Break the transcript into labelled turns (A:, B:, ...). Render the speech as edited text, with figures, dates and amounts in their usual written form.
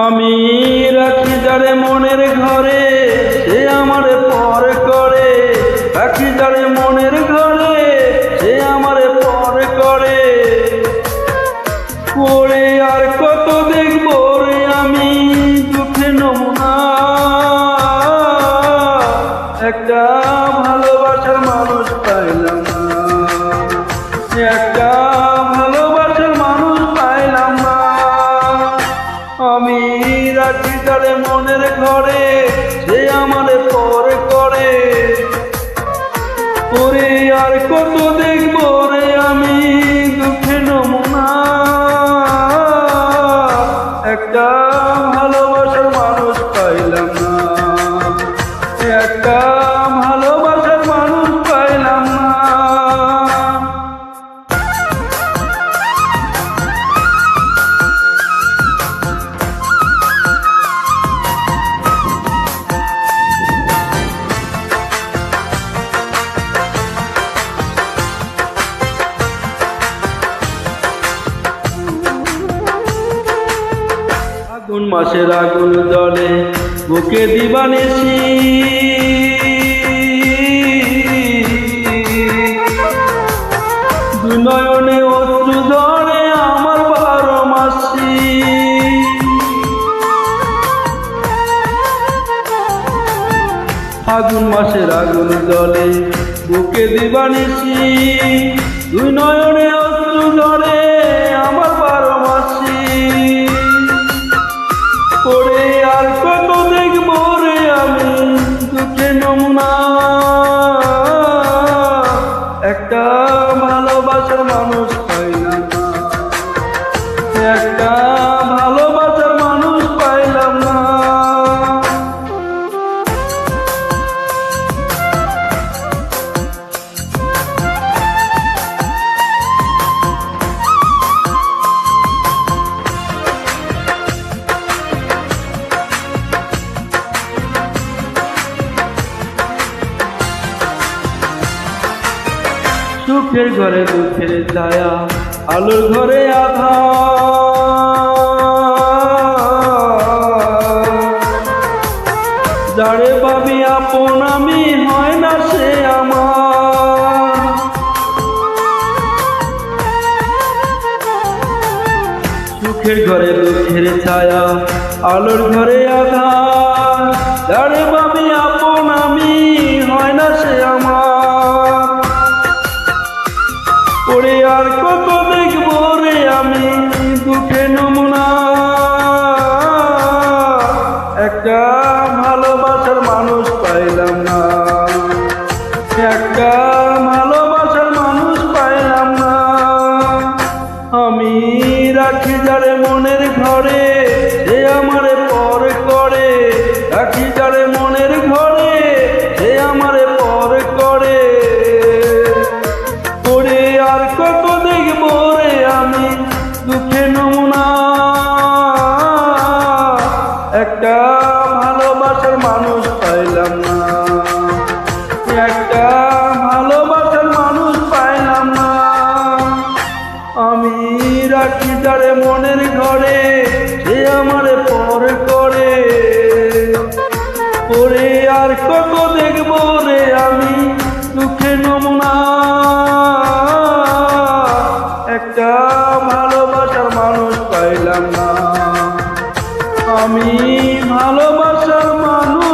A: আমি রাখি যারে মনের ঘরে, সে আমারে পর করে। রাখি যারে মনের ঘরে, সে আমারে পর করে। ওরে আর কত দেখবো রে আমি দুঃখে নমুনা। একটা ভালোবাসার মানুষ পাইলাম না, একটা ভালোবাসার মানুষ পাইলাম না। আমি রাখি যারে মনের ঘরে, সে আমারে পর করে। ওরে আর কত দেখবো রে আমি দুঃখে নমুনা। একটা ভালোবাসার মানুষ পাইলাম না, একটা ভালোবাসার মানুষ পাইলাম না। আগুন মাসের আগুন জলে বুকে দিবানিসি। দুই নয়নে অশ্রু ঝরে আমার 12 মাসি। আগুন মাসের আগুন জলে বুকে দিবানিসি। দুই নয়নে অশ্রু ঝরে আমার 12 মাসি। ওরে আর কত দেখবো রে আমি দুঃখে নমুনা। একটা ভালোবাসার মানুষ পাইলাম না, একটা ভালোবাসার মানুষ পাইলাম না। সুখের ঘরে দুঃখের ছায়া, আলোর ঘরে আঁধার। যারে ভাবি আপন আমি হয় না সে আমার। সুখের ঘরে দুঃখের ছায়া, আলোর ঘরে আঁধার। যারে ভাবি আপন আমি হয় না সে আমার। ওরে আর কত দেখবো রে আমি দুঃখে নমুনা। একটা ভালোবাসার মানুষ পাইলাম না, একটা ভালোবাসার মানুষ পাইলাম না। আমি রাখি যারে মনের ঘরে, সে আমারে পর করে। রাখি যারে মনের ঘরে, সে আমারে পর করে। ওরে আর কত দেখবো রে আমি দুঃখে নমুনা। একটা ভালোবাসার মানুষ পাইলাম না, একটা ভালোবাসার মানুষ পাইলাম না। আমি রাখি যারে মনের ঘরে, সে আমারে পর করে। ওরে আর কত দেখবো রে আমি দুঃখে নমুনা। একটা ভালোবাসার মানুষ পাইলাম না, আমি ভালোবাসার মানুষ